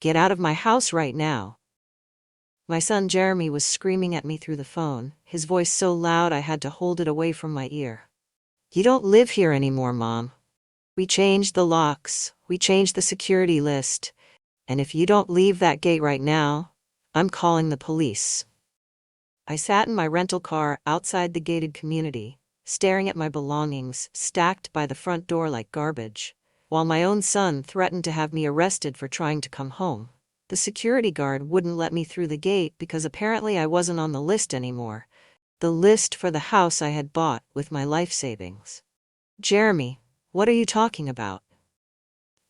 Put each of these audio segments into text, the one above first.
Get out of my house right now. My son Jeremy was screaming at me through the phone, his voice so loud I had to hold it away from my ear. You don't live here anymore, Mom. We changed the locks, we changed the security list, and if you don't leave that gate right now, I'm calling the police. I sat in my rental car outside the gated community, staring at my belongings stacked by the front door like garbage, while my own son threatened to have me arrested for trying to come home. The security guard wouldn't let me through the gate because apparently I wasn't on the list anymore, the list for the house I had bought with my life savings. Jeremy, what are you talking about?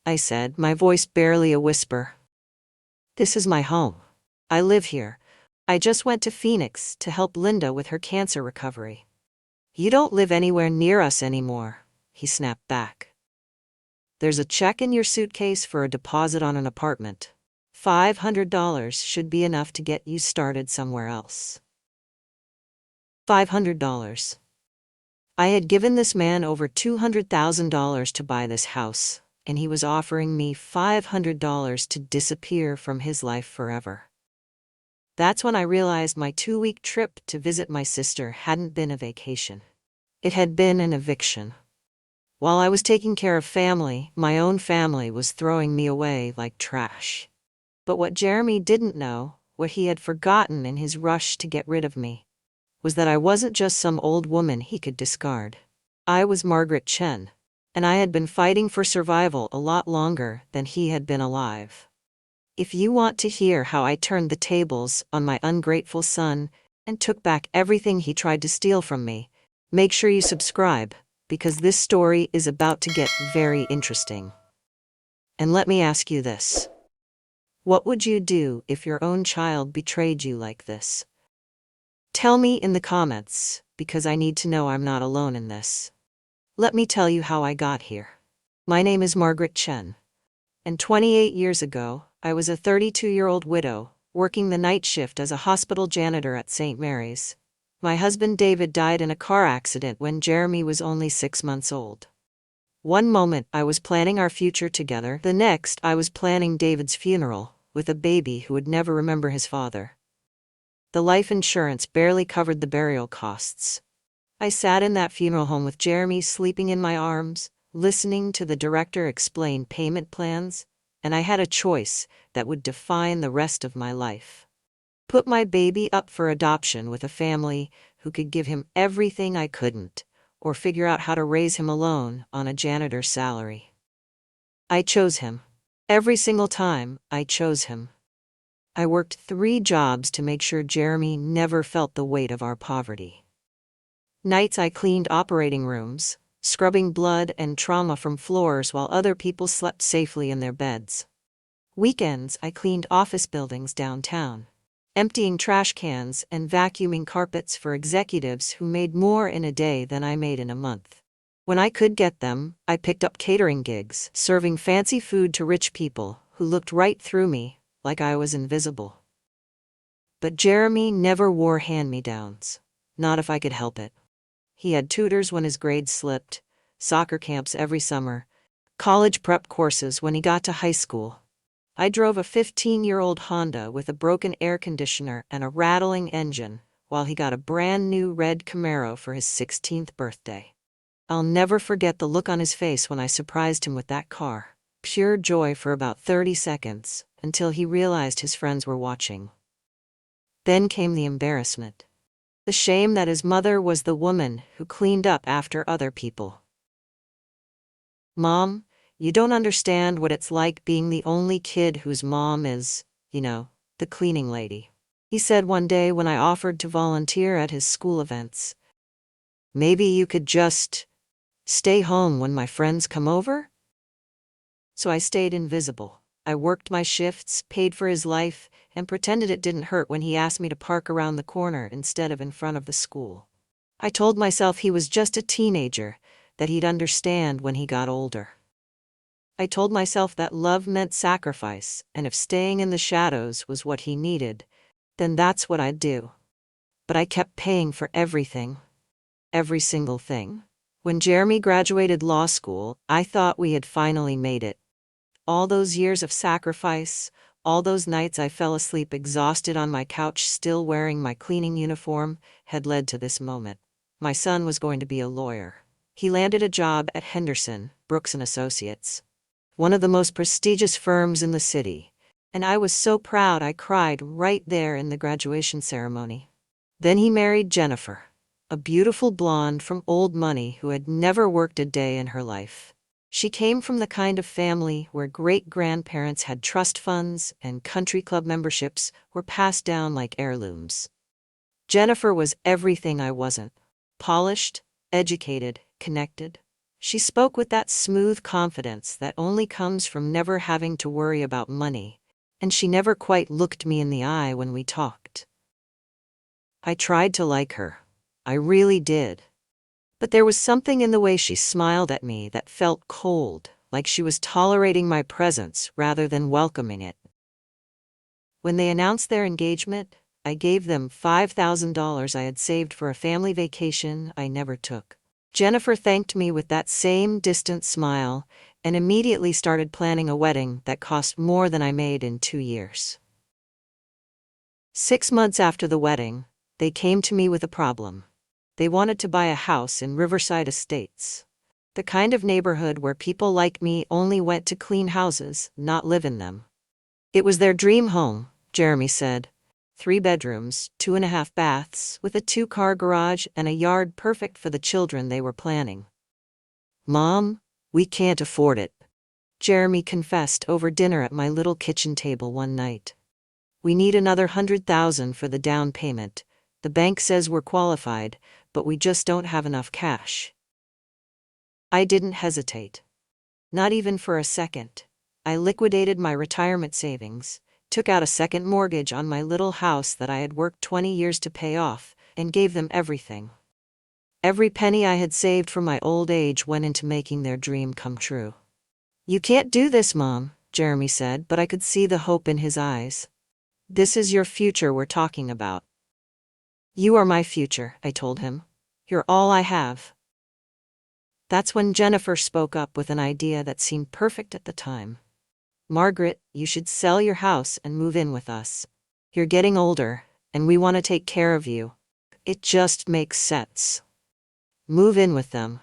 I said, my voice barely a whisper. This is my home. I live here. I just went to Phoenix to help Linda with her cancer recovery. You don't live anywhere near us anymore, he snapped back. There's a check in your suitcase for a deposit on an apartment. $500 should be enough to get you started somewhere else. $500. I had given this man over $200,000 to buy this house, and he was offering me $500 to disappear from his life forever. That's when I realized my 2-week trip to visit my sister hadn't been a vacation. It had been an eviction. While I was taking care of family, my own family was throwing me away like trash. But what Jeremy didn't know, what he had forgotten in his rush to get rid of me, was that I wasn't just some old woman he could discard. I was Margaret Chen, and I had been fighting for survival a lot longer than he had been alive. If you want to hear how I turned the tables on my ungrateful son and took back everything he tried to steal from me, make sure you subscribe, because this story is about to get very interesting. And let me ask you this. What would you do if your own child betrayed you like this? Tell me in the comments, because I need to know I'm not alone in this. Let me tell you how I got here. My name is Margaret Chen, and 28 years ago, I was a 32-year-old widow, working the night shift as a hospital janitor at St. Mary's. My husband David died in a car accident when Jeremy was only 6 months old. One moment I was planning our future together, the next I was planning David's funeral, with a baby who would never remember his father. The life insurance barely covered the burial costs. I sat in that funeral home with Jeremy sleeping in my arms, listening to the director explain payment plans, and I had a choice that would define the rest of my life. Put my baby up for adoption with a family who could give him everything I couldn't, or figure out how to raise him alone on a janitor's salary. I chose him. Every single time, I chose him. I worked 3 jobs to make sure Jeremy never felt the weight of our poverty. Nights I cleaned operating rooms, scrubbing blood and trauma from floors while other people slept safely in their beds. Weekends I cleaned office buildings downtown, emptying trash cans and vacuuming carpets for executives who made more in a day than I made in a month. When I could get them, I picked up catering gigs, serving fancy food to rich people who looked right through me, like I was invisible. But Jeremy never wore hand-me-downs, not if I could help it. He had tutors when his grades slipped, soccer camps every summer, college prep courses when he got to high school. I drove a 15-year-old Honda with a broken air conditioner and a rattling engine, while he got a brand new red Camaro for his 16th birthday. I'll never forget the look on his face when I surprised him with that car. Pure joy for about 30 seconds, until he realized his friends were watching. Then came the embarrassment. The shame that his mother was the woman who cleaned up after other people. Mom, you don't understand what it's like being the only kid whose mom is, the cleaning lady, he said one day when I offered to volunteer at his school events. Maybe you could just stay home when my friends come over? So I stayed invisible. I worked my shifts, paid for his life, and pretended it didn't hurt when he asked me to park around the corner instead of in front of the school. I told myself he was just a teenager, that he'd understand when he got older. I told myself that love meant sacrifice, and if staying in the shadows was what he needed, then that's what I'd do. But I kept paying for everything. Every single thing. When Jeremy graduated law school, I thought we had finally made it. All those years of sacrifice, All those nights I fell asleep exhausted on my couch, still wearing my cleaning uniform, had led to this moment. My son was going to be a lawyer. He landed a job at Henderson, Brooks and Associates, one of the most prestigious firms in the city, and I was so proud I cried right there in the graduation ceremony. Then he married Jennifer, a beautiful blonde from old money who had never worked a day in her life. She came from the kind of family where great-grandparents had trust funds and country club memberships were passed down like heirlooms. Jennifer was everything I wasn't: polished, educated, connected. She spoke with that smooth confidence that only comes from never having to worry about money, and she never quite looked me in the eye when we talked. I tried to like her. I really did. But there was something in the way she smiled at me that felt cold, like she was tolerating my presence rather than welcoming it. When they announced their engagement, I gave them $5,000 I had saved for a family vacation I never took. Jennifer thanked me with that same distant smile and immediately started planning a wedding that cost more than I made in 2 years. 6 months after the wedding, they came to me with a problem. They wanted to buy a house in Riverside Estates, the kind of neighborhood where people like me only went to clean houses, not live in them. It was their dream home, Jeremy said. 3 bedrooms, 2.5 baths, with a 2-car garage and a yard perfect for the children they were planning. "Mom, we can't afford it," Jeremy confessed over dinner at my little kitchen table one night. "We need another $100,000 for the down payment. The bank says we're qualified, but we just don't have enough cash." I didn't hesitate. Not even for a second. I liquidated my retirement savings, took out a second mortgage on my little house that I had worked 20 years to pay off, and gave them everything. Every penny I had saved for my old age went into making their dream come true. "You can't do this, Mom," Jeremy said, but I could see the hope in his eyes. "This is your future we're talking about." "You are my future," I told him. "You're all I have." That's when Jennifer spoke up with an idea that seemed perfect at the time. "Margaret, you should sell your house and move in with us. You're getting older, and we want to take care of you. It just makes sense. Move in with them.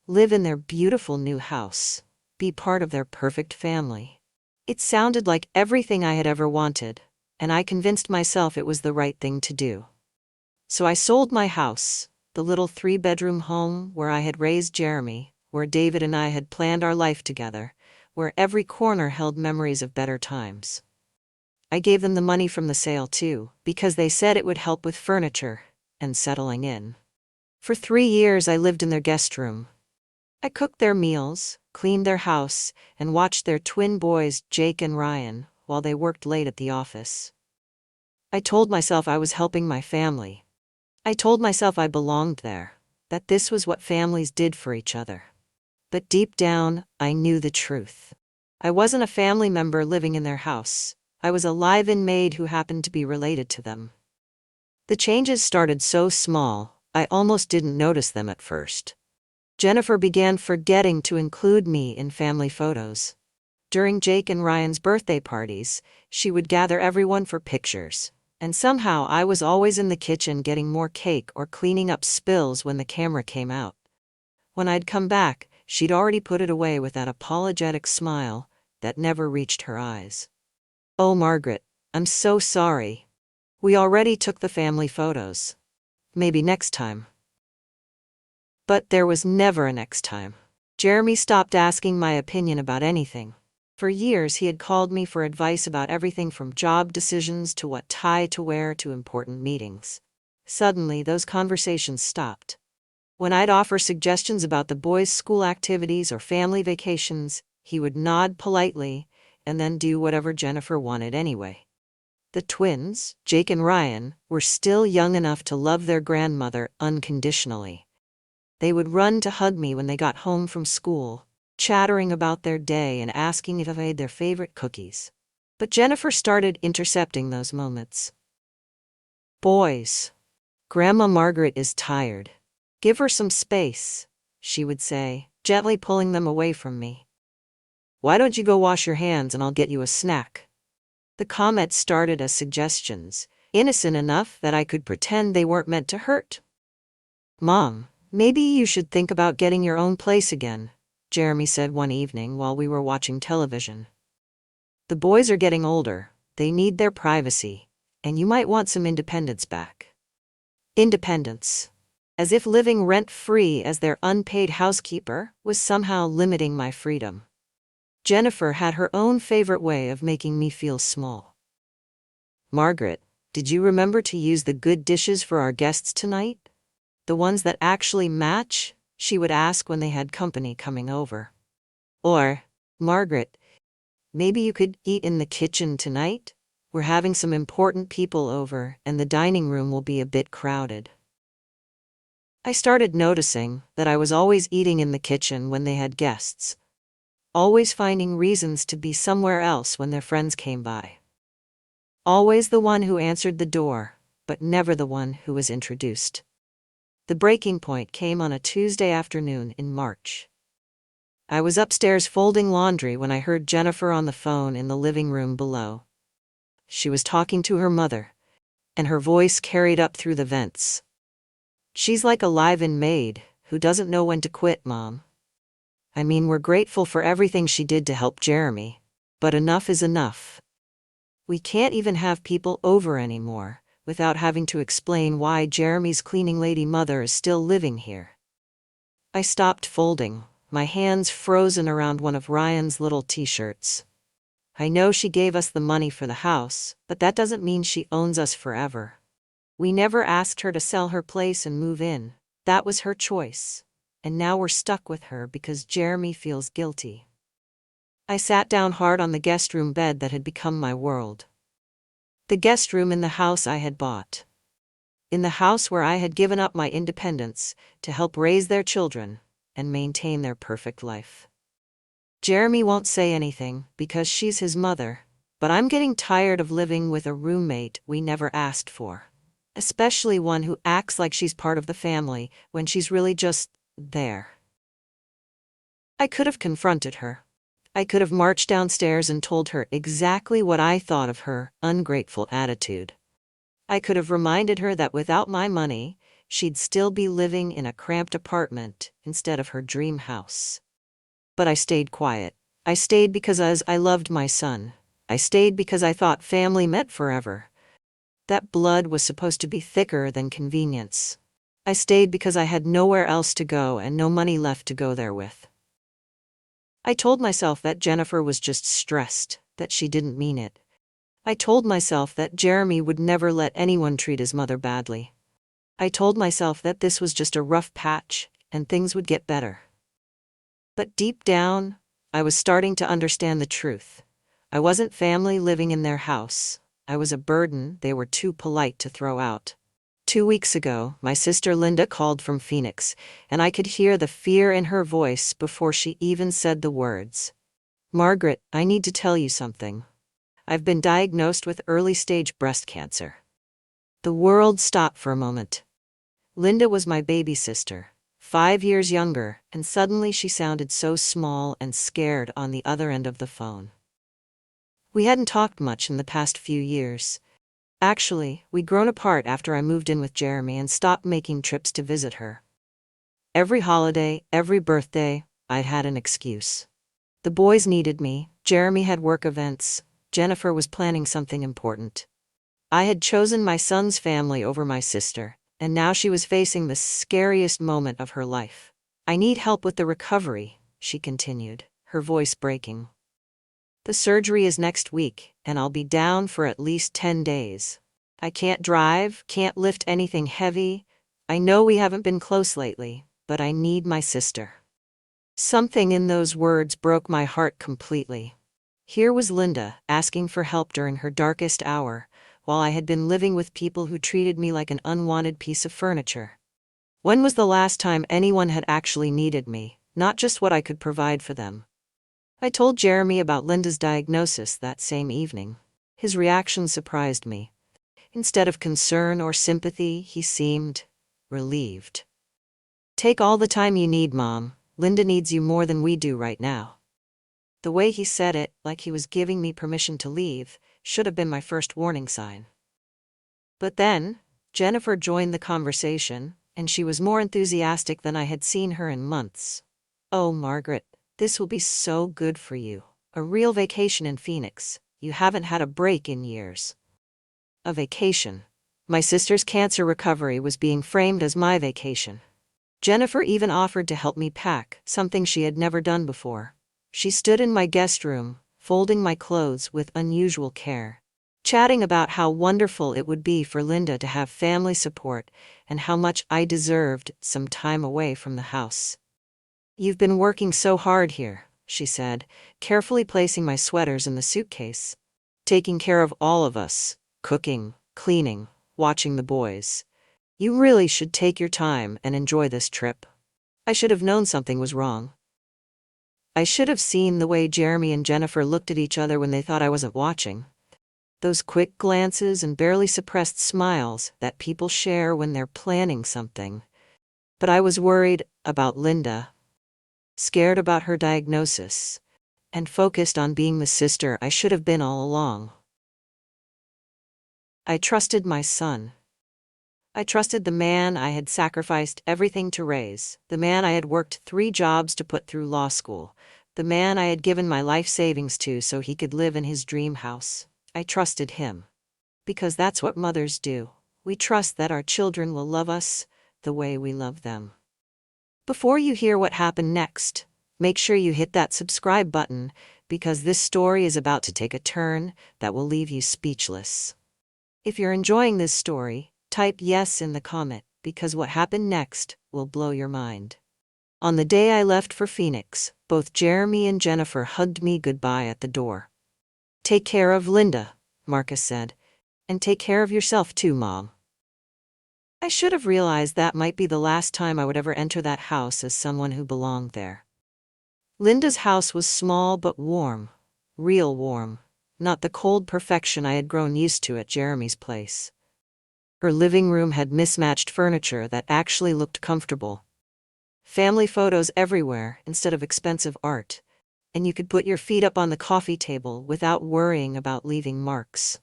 Live in their beautiful new house. Be part of their perfect family." It sounded like everything I had ever wanted, and I convinced myself it was the right thing to do. So I sold my house, the little 3-bedroom home where I had raised Jeremy, where David and I had planned our life together, where every corner held memories of better times. I gave them the money from the sale too, because they said it would help with furniture and settling in. For 3 years I lived in their guest room. I cooked their meals, cleaned their house, and watched their twin boys, Jake and Ryan, while they worked late at the office. I told myself I was helping my family. I told myself I belonged there, that this was what families did for each other. But deep down, I knew the truth. I wasn't a family member living in their house. I was a live-in maid who happened to be related to them. The changes started so small, I almost didn't notice them at first. Jennifer began forgetting to include me in family photos. During Jake and Ryan's birthday parties, she would gather everyone for pictures, and somehow I was always in the kitchen getting more cake or cleaning up spills when the camera came out. When I'd come back, she'd already put it away with that apologetic smile that never reached her eyes. "Oh, Margaret, I'm so sorry. We already took the family photos. Maybe next time." But there was never a next time. Jeremy stopped asking my opinion about anything. For years he had called me for advice about everything from job decisions to what tie to wear to important meetings. Suddenly those conversations stopped. When I'd offer suggestions about the boys' school activities or family vacations, he would nod politely and then do whatever Jennifer wanted anyway. The twins, Jake and Ryan, were still young enough to love their grandmother unconditionally. They would run to hug me when they got home from school, chattering about their day and asking if I made their favorite cookies. But Jennifer started intercepting those moments. "Boys, Grandma Margaret is tired. Give her some space," she would say, gently pulling them away from me. "Why don't you go wash your hands and I'll get you a snack?" The comments started as suggestions, innocent enough that I could pretend they weren't meant to hurt. "Mom, maybe you should think about getting your own place again," Jeremy said one evening while we were watching television. "The boys are getting older, they need their privacy, and you might want some independence back." Independence. As if living rent-free as their unpaid housekeeper was somehow limiting my freedom. Jennifer had her own favorite way of making me feel small. "Margaret, did you remember to use the good dishes for our guests tonight? The ones that actually match?" she would ask when they had company coming over. Or, "Margaret, maybe you could eat in the kitchen tonight? We're having some important people over, and the dining room will be a bit crowded." I started noticing that I was always eating in the kitchen when they had guests, always finding reasons to be somewhere else when their friends came by. Always the one who answered the door, but never the one who was introduced. The breaking point came on a Tuesday afternoon in March. I was upstairs folding laundry when I heard Jennifer on the phone in the living room below. She was talking to her mother, and her voice carried up through the vents. "She's like a live-in maid who doesn't know when to quit, Mom. I mean, we're grateful for everything she did to help Jeremy, but enough is enough. We can't even have people over anymore without having to explain why Jeremy's cleaning lady mother is still living here." I stopped folding, my hands frozen around one of Ryan's little t-shirts. "I know she gave us the money for the house, but that doesn't mean she owns us forever. We never asked her to sell her place and move in. That was her choice. And now we're stuck with her because Jeremy feels guilty." I sat down hard on the guest room bed that had become my world. The guest room in the house I had bought. In the house where I had given up my independence to help raise their children and maintain their perfect life. Jeremy won't say anything because she's his mother, but I'm getting tired of living with a roommate we never asked for. Especially one who acts like she's part of the family when she's really just there. I could have confronted her. I could have marched downstairs and told her exactly what I thought of her ungrateful attitude. I could have reminded her that without my money, she'd still be living in a cramped apartment instead of her dream house. But I stayed quiet. I stayed because I loved my son. I stayed because I thought family meant forever. That blood was supposed to be thicker than convenience. I stayed because I had nowhere else to go and no money left to go there with. I told myself that Jennifer was just stressed, that she didn't mean it. I told myself that Jeremy would never let anyone treat his mother badly. I told myself that this was just a rough patch, and things would get better. But deep down, I was starting to understand the truth. I wasn't family living in their house. I was a burden they were too polite to throw out. 2 weeks ago, my sister Linda called from Phoenix, and I could hear the fear in her voice before she even said the words. "Margaret, I need to tell you something. I've been diagnosed with early-stage breast cancer." The world stopped for a moment. Linda was my baby sister, 5 years younger, and suddenly she sounded so small and scared on the other end of the phone. We hadn't talked much in the past few years. Actually, we'd grown apart after I moved in with Jeremy and stopped making trips to visit her. Every holiday, every birthday, I'd had an excuse. The boys needed me, Jeremy had work events, Jennifer was planning something important. I had chosen my son's family over my sister, and now she was facing the scariest moment of her life. "I need help with the recovery," she continued, her voice breaking. "The surgery is next week, and I'll be down for at least 10 days. I can't drive, can't lift anything heavy. I know we haven't been close lately, but I need my sister." Something in those words broke my heart completely. Here was Linda, asking for help during her darkest hour, while I had been living with people who treated me like an unwanted piece of furniture. When was the last time anyone had actually needed me, not just what I could provide for them? I told Jeremy about Linda's diagnosis that same evening. His reaction surprised me. Instead of concern or sympathy, he seemed relieved. "Take all the time you need, Mom. Linda needs you more than we do right now." The way he said it, like he was giving me permission to leave, Should have been my first warning sign. But then, Jennifer joined the conversation, and she was more enthusiastic than I had seen her in months. "Oh, Margaret, this will be so good for you. A real vacation in Phoenix. You haven't had a break in years." A vacation. My sister's cancer recovery was being framed as my vacation. Jennifer even offered to help me pack, something she had never done before. She stood in my guest room, folding my clothes with unusual care, chatting about how wonderful it would be for Linda to have family support and how much I deserved some time away from the house. "You've been working so hard here," she said, carefully placing my sweaters in the suitcase. "Taking care of all of us, cooking, cleaning, watching the boys. You really should take your time and enjoy this trip." I should have known something was wrong. I should have seen the way Jeremy and Jennifer looked at each other when they thought I wasn't watching. Those quick glances and barely suppressed smiles that people share when they're planning something. But I was worried about Linda, scared about her diagnosis, and focused on being the sister I should have been all along. I trusted my son. I trusted the man I had sacrificed everything to raise, the man I had worked 3 jobs to put through law school, the man I had given my life savings to so he could live in his dream house. I trusted him. Because that's what mothers do. We trust that our children will love us the way we love them. Before you hear what happened next, make sure you hit that subscribe button, because this story is about to take a turn that will leave you speechless. If you're enjoying this story, type yes in the comment, because what happened next will blow your mind. On the day I left for Phoenix, both Jeremy and Jennifer hugged me goodbye at the door. "Take care of Linda," Marcus said. "And take care of yourself too, Mom." I should have realized that might be the last time I would ever enter that house as someone who belonged there. Linda's house was small but warm. Real warm. Not the cold perfection I had grown used to at Jeremy's place. Her living room had mismatched furniture that actually looked comfortable. Family photos everywhere instead of expensive art, and you could put your feet up on the coffee table without worrying about leaving marks.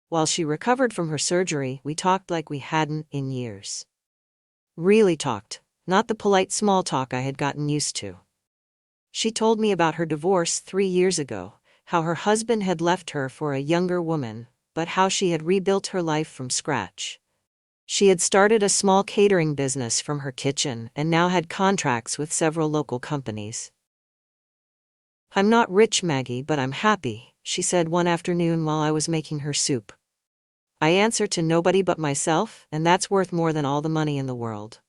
While she recovered from her surgery, we talked like we hadn't in years. Really talked, not the polite small talk I had gotten used to. She told me about her divorce 3 years ago, how her husband had left her for a younger woman, but how she had rebuilt her life from scratch. She had started a small catering business from her kitchen and now had contracts with several local companies. "I'm not rich, Maggie, but I'm happy," she said one afternoon while I was making her soup. "I answer to nobody but myself, and that's worth more than all the money in the world."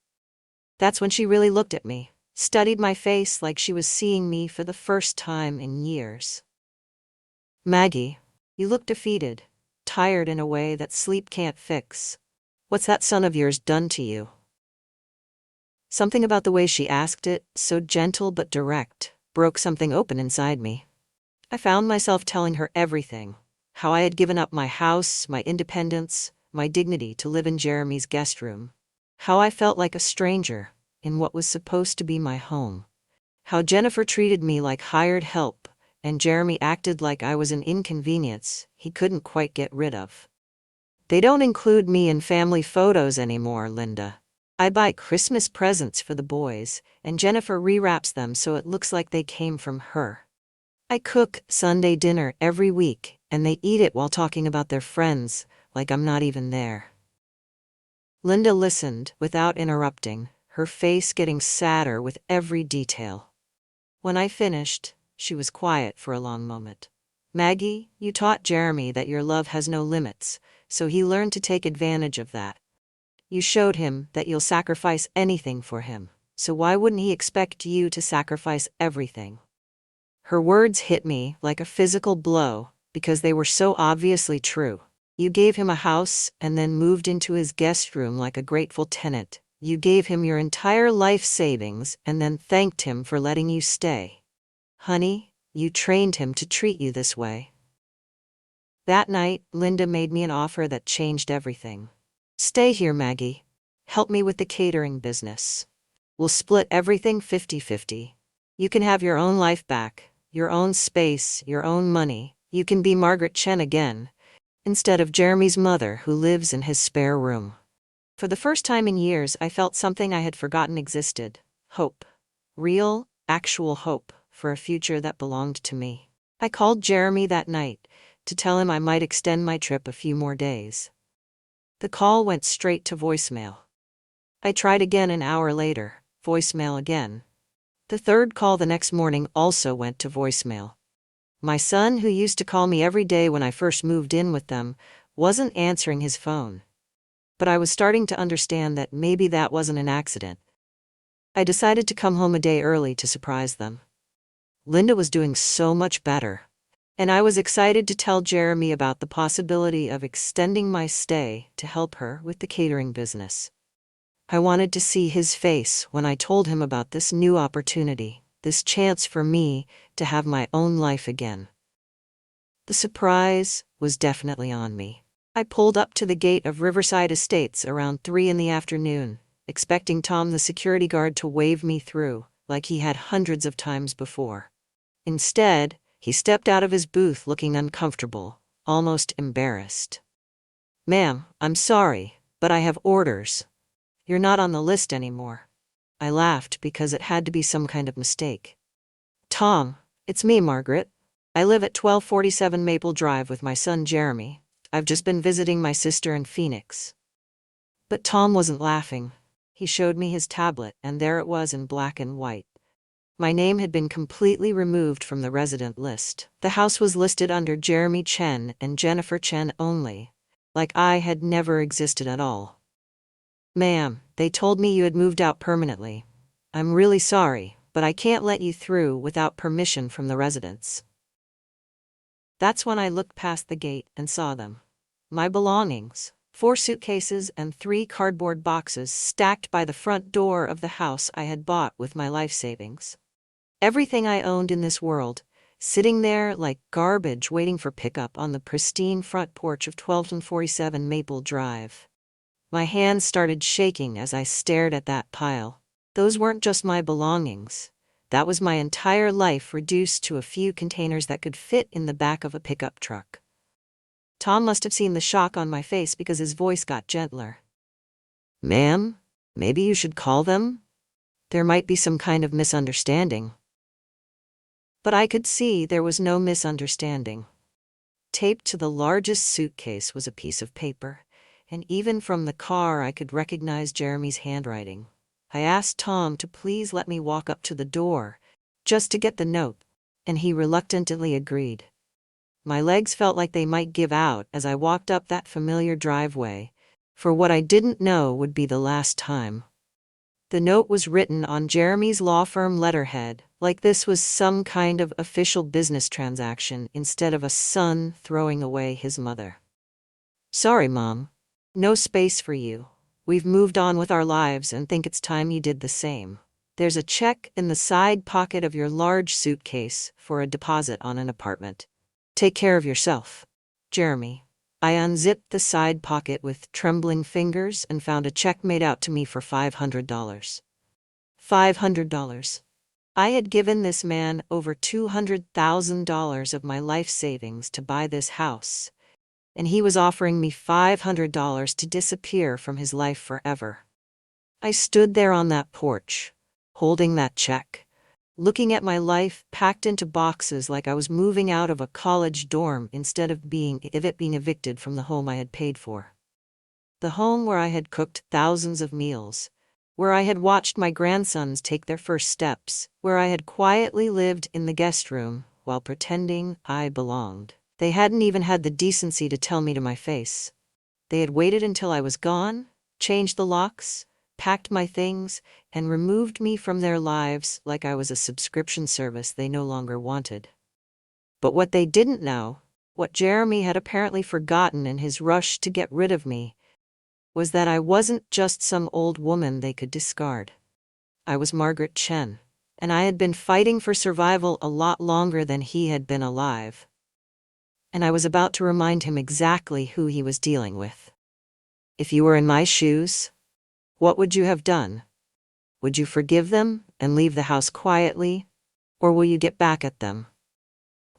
That's when she really looked at me, studied my face like she was seeing me for the first time in years. "Maggie, you look defeated, tired in a way that sleep can't fix. What's that son of yours done to you?" Something about the way she asked it, so gentle but direct, broke something open inside me. I found myself telling her everything. How I had given up my house, my independence, my dignity to live in Jeremy's guest room. How I felt like a stranger in what was supposed to be my home. How Jennifer treated me like hired help, and Jeremy acted like I was an inconvenience he couldn't quite get rid of. "They don't include me in family photos anymore, Linda. I buy Christmas presents for the boys, and Jennifer rewraps them so it looks like they came from her. I cook Sunday dinner every week, and they eat it while talking about their friends, like I'm not even there." Linda listened without interrupting, her face getting sadder with every detail. When I finished, she was quiet for a long moment. "Maggie, you taught Jeremy that your love has no limits, so he learned to take advantage of that. You showed him that you'll sacrifice anything for him, so why wouldn't he expect you to sacrifice everything?" Her words hit me like a physical blow, because they were so obviously true. You gave him a house and then moved into his guest room like a grateful tenant. You gave him your entire life savings and then thanked him for letting you stay. Honey, you trained him to treat you this way. That night, Linda made me an offer that changed everything. "Stay here, Maggie. Help me with the catering business. We'll split everything 50-50. You can have your own life back, your own space, your own money, You can be Margaret Chen again, instead of Jeremy's mother who lives in his spare room. For the first time in years, I felt something I had forgotten existed. Hope. Real, actual hope for a future that belonged to me. I called Jeremy that night to tell him I might extend my trip a few more days. The call went straight to voicemail. I tried again an hour later, voicemail again. The third call the next morning also went to voicemail. My son, who used to call me every day when I first moved in with them, wasn't answering his phone. But I was starting to understand that maybe that wasn't an accident. I decided to come home a day early to surprise them. Linda was doing so much better, and I was excited to tell Jeremy about the possibility of extending my stay to help her with the catering business. I wanted to see his face when I told him about this new opportunity, this chance for me to have my own life again. The surprise was definitely on me. I pulled up to the gate of Riverside Estates around 3 in the afternoon, expecting Tom the security guard to wave me through, like he had hundreds of times before. Instead, he stepped out of his booth looking uncomfortable, almost embarrassed. "Ma'am, I'm sorry, but I have orders. You're not on the list anymore." I laughed because it had to be some kind of mistake. "Tom, it's me, Margaret. I live at 1247 Maple Drive with my son Jeremy. I've just been visiting my sister in Phoenix." But Tom wasn't laughing. He showed me his tablet, and there it was in black and white. My name had been completely removed from the resident list. The house was listed under Jeremy Chen and Jennifer Chen only, like I had never existed at all. "Ma'am, they told me you had moved out permanently. I'm really sorry, but I can't let you through without permission from the residents." That's when I looked past the gate and saw them. My belongings, 4 suitcases and 3 cardboard boxes stacked by the front door of the house I had bought with my life savings. Everything I owned in this world, sitting there like garbage waiting for pickup on the pristine front porch of 1247 Maple Drive. My hands started shaking as I stared at that pile. Those weren't just my belongings. That was my entire life reduced to a few containers that could fit in the back of a pickup truck. Tom must have seen the shock on my face because his voice got gentler. "Ma'am, maybe you should call them? There might be some kind of misunderstanding." But I could see there was no misunderstanding. Taped to the largest suitcase was a piece of paper, and even from the car I could recognize Jeremy's handwriting. I asked Tom to please let me walk up to the door, just to get the note, and he reluctantly agreed. My legs felt like they might give out as I walked up that familiar driveway, for what I didn't know would be the last time. The note was written on Jeremy's law firm letterhead, like this was some kind of official business transaction instead of a son throwing away his mother. "Sorry, Mom. No space for you. We've moved on with our lives and think it's time you did the same. There's a check in the side pocket of your large suitcase for a deposit on an apartment. Take care of yourself. Jeremy." I unzipped the side pocket with trembling fingers and found a check made out to me for $500. $500. I had given this man over $200,000 of my life savings to buy this house, and he was offering me $500 to disappear from his life forever. I stood there on that porch, holding that check, looking at my life packed into boxes like I was moving out of a college dorm instead of being evicted from the home I had paid for. The home where I had cooked thousands of meals, where I had watched my grandsons take their first steps, where I had quietly lived in the guest room while pretending I belonged. They hadn't even had the decency to tell me to my face. They had waited until I was gone, changed the locks, packed my things, and removed me from their lives like I was a subscription service they no longer wanted. But what they didn't know, what Jeremy had apparently forgotten in his rush to get rid of me, was that I wasn't just some old woman they could discard. I was Margaret Chen, and I had been fighting for survival a lot longer than he had been alive. And I was about to remind him exactly who he was dealing with. If you were in my shoes, what would you have done? Would you forgive them and leave the house quietly? Or will you get back at them?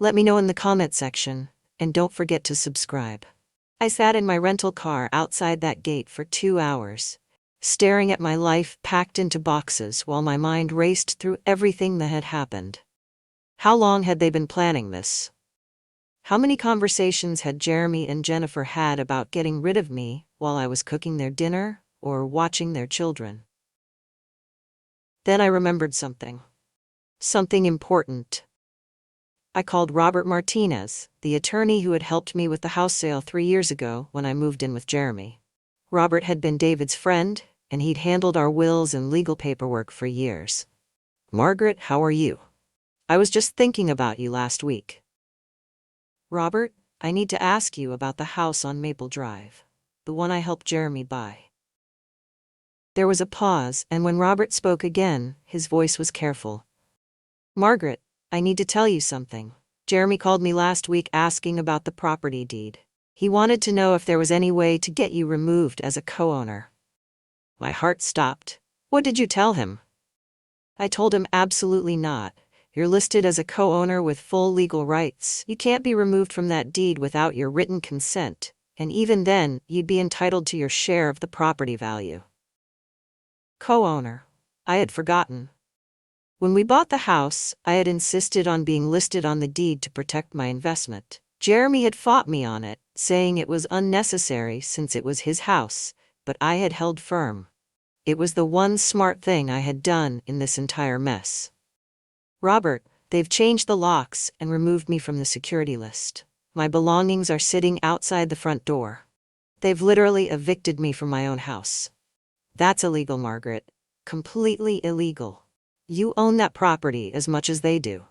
Let me know in the comment section, and don't forget to subscribe. I sat in my rental car outside that gate for 2 hours, staring at my life packed into boxes while my mind raced through everything that had happened. How long had they been planning this? How many conversations had Jeremy and Jennifer had about getting rid of me while I was cooking their dinner or watching their children? Then I remembered something. Something important. I called Robert Martinez, the attorney who had helped me with the house sale 3 years ago when I moved in with Jeremy. Robert had been David's friend, and he'd handled our wills and legal paperwork for years. "Margaret, how are you? I was just thinking about you last week." "Robert, I need to ask you about the house on Maple Drive, the one I helped Jeremy buy." There was a pause, and when Robert spoke again, his voice was careful. "Margaret, I need to tell you something. Jeremy called me last week asking about the property deed. He wanted to know if there was any way to get you removed as a co-owner." My heart stopped. "What did you tell him?" I told him absolutely not. You're listed as a co-owner with full legal rights. You can't be removed from that deed without your written consent, and even then, you'd be entitled to your share of the property value. Co-owner. I had forgotten. When we bought the house, I had insisted on being listed on the deed to protect my investment. Jeremy had fought me on it, saying it was unnecessary since it was his house, but I had held firm. It was the one smart thing I had done in this entire mess. "Robert, they've changed the locks and removed me from the security list. My belongings are sitting outside the front door. They've literally evicted me from my own house." "That's illegal, Margaret. Completely illegal. You own that property as much as they do."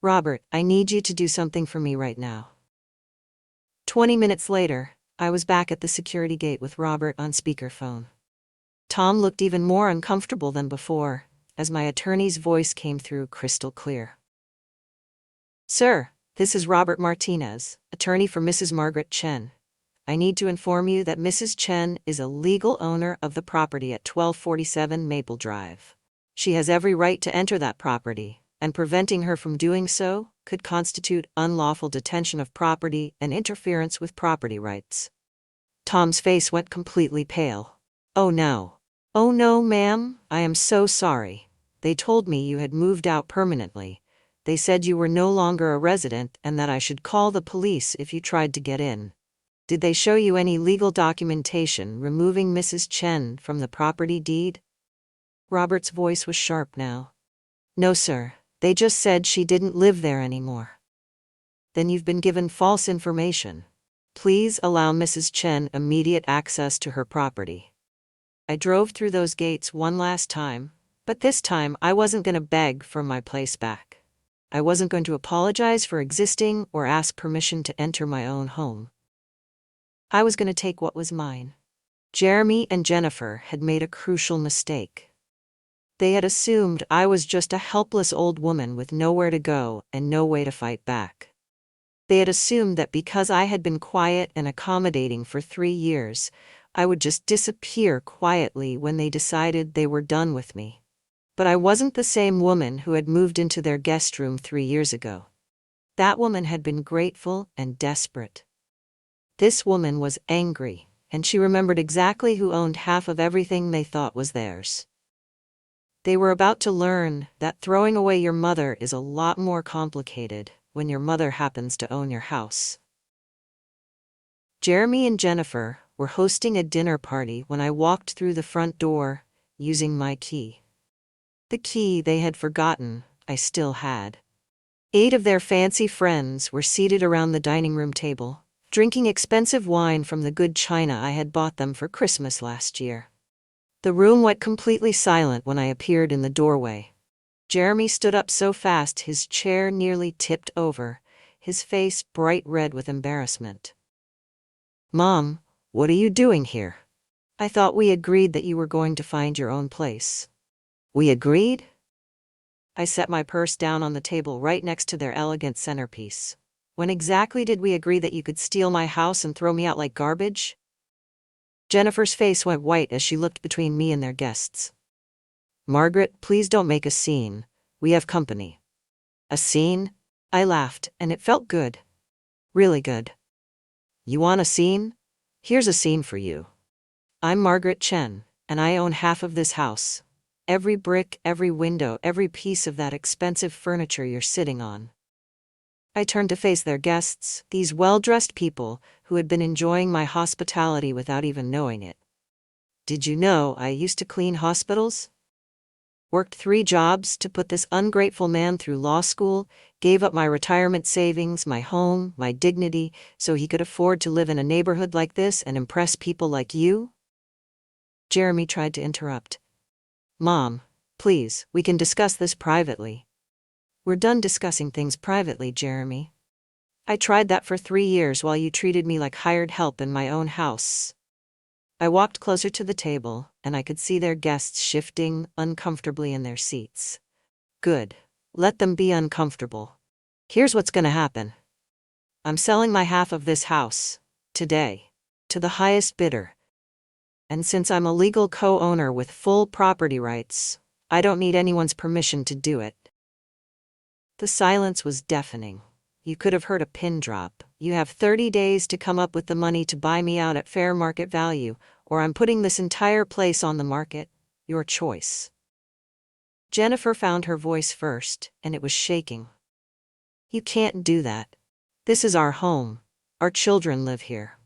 "Robert, I need you to do something for me right now." 20 minutes later, I was back at the security gate with Robert on speakerphone. Tom looked even more uncomfortable than before, as my attorney's voice came through crystal clear. "Sir, this is Robert Martinez, attorney for Mrs. Margaret Chen. I need to inform you that Mrs. Chen is a legal owner of the property at 1247 Maple Drive. She has every right to enter that property, and preventing her from doing so could constitute unlawful detention of property and interference with property rights." Tom's face went completely pale. "Oh no. Oh no, ma'am, I am so sorry. They told me you had moved out permanently. They said you were no longer a resident and that I should call the police if you tried to get in. Did they show you any legal documentation removing Mrs. Chen from the property deed?" Robert's voice was sharp now. "No, sir. They just said she didn't live there anymore." "Then you've been given false information. Please allow Mrs. Chen immediate access to her property." I drove through those gates one last time, but this time I wasn't going to beg for my place back. I wasn't going to apologize for existing or ask permission to enter my own home. I was going to take what was mine. Jeremy and Jennifer had made a crucial mistake. They had assumed I was just a helpless old woman with nowhere to go and no way to fight back. They had assumed that because I had been quiet and accommodating for 3 years, I would just disappear quietly when they decided they were done with me. But I wasn't the same woman who had moved into their guest room 3 years ago. That woman had been grateful and desperate. This woman was angry, and she remembered exactly who owned half of everything they thought was theirs. They were about to learn that throwing away your mother is a lot more complicated when your mother happens to own your house. Jeremy and Jennifer were hosting a dinner party when I walked through the front door, using my key. The key they had forgotten, I still had. 8 of their fancy friends were seated around the dining room table, drinking expensive wine from the good china I had bought them for Christmas last year. The room went completely silent when I appeared in the doorway. Jeremy stood up so fast his chair nearly tipped over, his face bright red with embarrassment. "Mom, what are you doing here? I thought we agreed that you were going to find your own place." "We agreed?" I set my purse down on the table right next to their elegant centerpiece. "When exactly did we agree that you could steal my house and throw me out like garbage?" Jennifer's face went white as she looked between me and their guests. "Margaret, please don't make a scene. We have company." "A scene? I laughed, and it felt good. Really good. You want a scene? Here's a scene for you. I'm Margaret Chen, and I own half of this house. Every brick, every window, every piece of that expensive furniture you're sitting on. I turned to face their guests, these well-dressed people who had been enjoying my hospitality without even knowing it. Did you know I used to clean hospitals? Worked 3 jobs to put this ungrateful man through law school, gave up my retirement savings, my home, my dignity, so he could afford to live in a neighborhood like this and impress people like you? Jeremy tried to interrupt. Mom, please, we can discuss this privately. We're done discussing things privately, Jeremy. I tried that for 3 years while you treated me like hired help in my own house. I walked closer to the table, and I could see their guests shifting uncomfortably in their seats. Good. Let them be uncomfortable. Here's what's gonna happen. I'm selling my half of this house, today, to the highest bidder. And since I'm a legal co-owner with full property rights, I don't need anyone's permission to do it. The silence was deafening. You could have heard a pin drop. You have 30 days to come up with the money to buy me out at fair market value, or I'm putting this entire place on the market. Your choice. Jennifer found her voice first, and it was shaking. You can't do that. This is our home. Our children live here.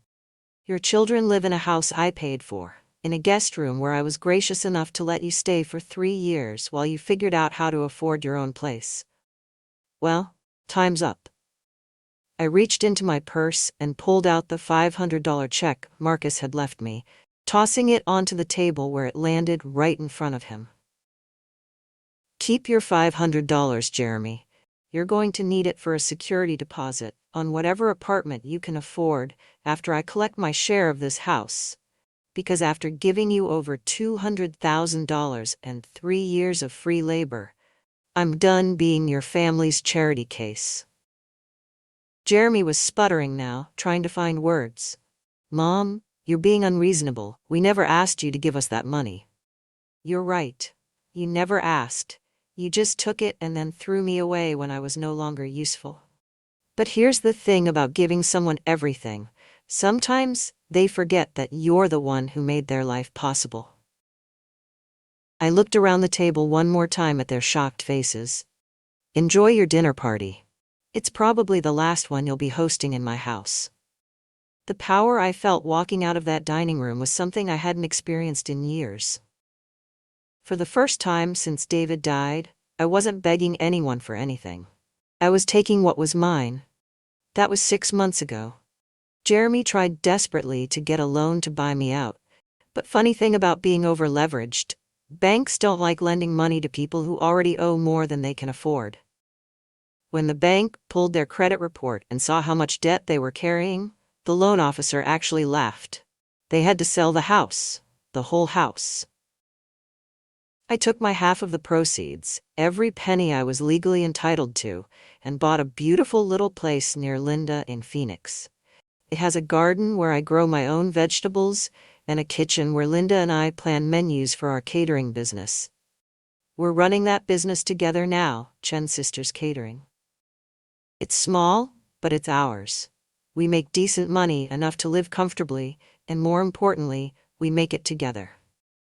Your children live in a house I paid for, in a guest room where I was gracious enough to let you stay for 3 years while you figured out how to afford your own place. Well, time's up. I reached into my purse and pulled out the $500 check Marcus had left me, tossing it onto the table where it landed right in front of him. Keep your $500, Jeremy. You're going to need it for a security deposit on whatever apartment you can afford after I collect my share of this house. Because after giving you over $200,000 and 3 years of free labor, I'm done being your family's charity case. Jeremy was sputtering now, trying to find words. Mom, you're being unreasonable. We never asked you to give us that money. You're right. You never asked. You just took it and then threw me away when I was no longer useful. But here's the thing about giving someone everything. Sometimes they forget that you're the one who made their life possible. I looked around the table one more time at their shocked faces. Enjoy your dinner party. It's probably the last one you'll be hosting in my house. The power I felt walking out of that dining room was something I hadn't experienced in years. For the first time since David died, I wasn't begging anyone for anything. I was taking what was mine. That was 6 months ago. Jeremy tried desperately to get a loan to buy me out. But funny thing about being over-leveraged, banks don't like lending money to people who already owe more than they can afford. When the bank pulled their credit report and saw how much debt they were carrying, the loan officer actually laughed. They had to sell the house, the whole house. I took my half of the proceeds, every penny I was legally entitled to, and bought a beautiful little place near Linda in Phoenix. It has a garden where I grow my own vegetables, and a kitchen where Linda and I plan menus for our catering business. We're running that business together now, Chen Sisters Catering. It's small, but it's ours. We make decent money enough to live comfortably, and more importantly, we make it together.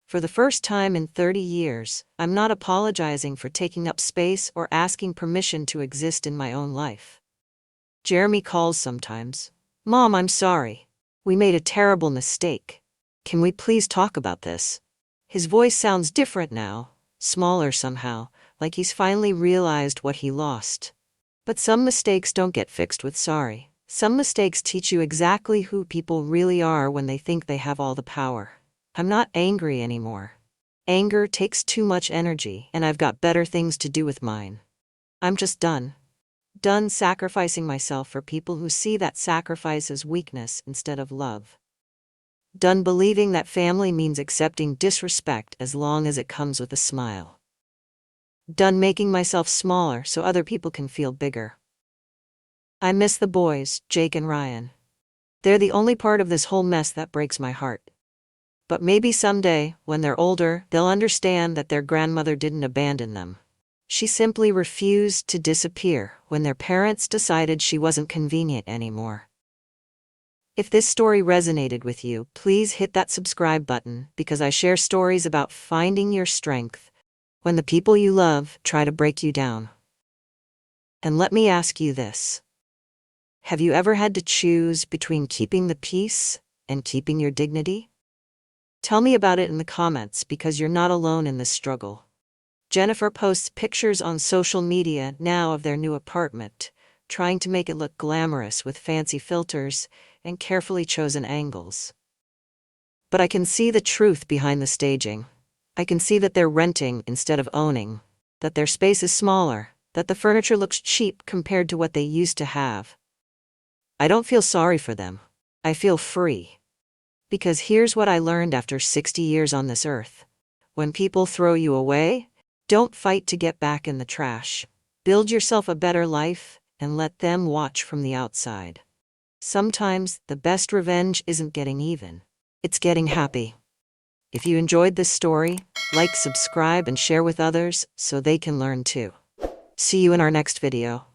For the first time in 30 years, I'm not apologizing for taking up space or asking permission to exist in my own life. Jeremy calls sometimes. Mom, I'm sorry. We made a terrible mistake. Can we please talk about this? His voice sounds different now, smaller somehow, like he's finally realized what he lost. But some mistakes don't get fixed with sorry. Some mistakes teach you exactly who people really are when they think they have all the power. I'm not angry anymore. Anger takes too much energy, and I've got better things to do with mine. I'm just done. Done sacrificing myself for people who see that sacrifice as weakness instead of love. Done believing that family means accepting disrespect as long as it comes with a smile. Done making myself smaller so other people can feel bigger. I miss the boys, Jake and Ryan. They're the only part of this whole mess that breaks my heart. But maybe someday, when they're older, they'll understand that their grandmother didn't abandon them. She simply refused to disappear when their parents decided she wasn't convenient anymore. If this story resonated with you, please hit that subscribe button because I share stories about finding your strength when the people you love try to break you down. And let me ask you this. Have you ever had to choose between keeping the peace and keeping your dignity? Tell me about it in the comments because you're not alone in this struggle. Jennifer posts pictures on social media now of their new apartment, trying to make it look glamorous with fancy filters and carefully chosen angles. But I can see the truth behind the staging. I can see that they're renting instead of owning, that their space is smaller, that the furniture looks cheap compared to what they used to have. I don't feel sorry for them. I feel free. Because here's what I learned after 60 years on this earth. When people throw you away, don't fight to get back in the trash. Build yourself a better life and let them watch from the outside. Sometimes the best revenge isn't getting even. It's getting happy. If you enjoyed this story, like, subscribe, and share with others so they can learn too. See you in our next video.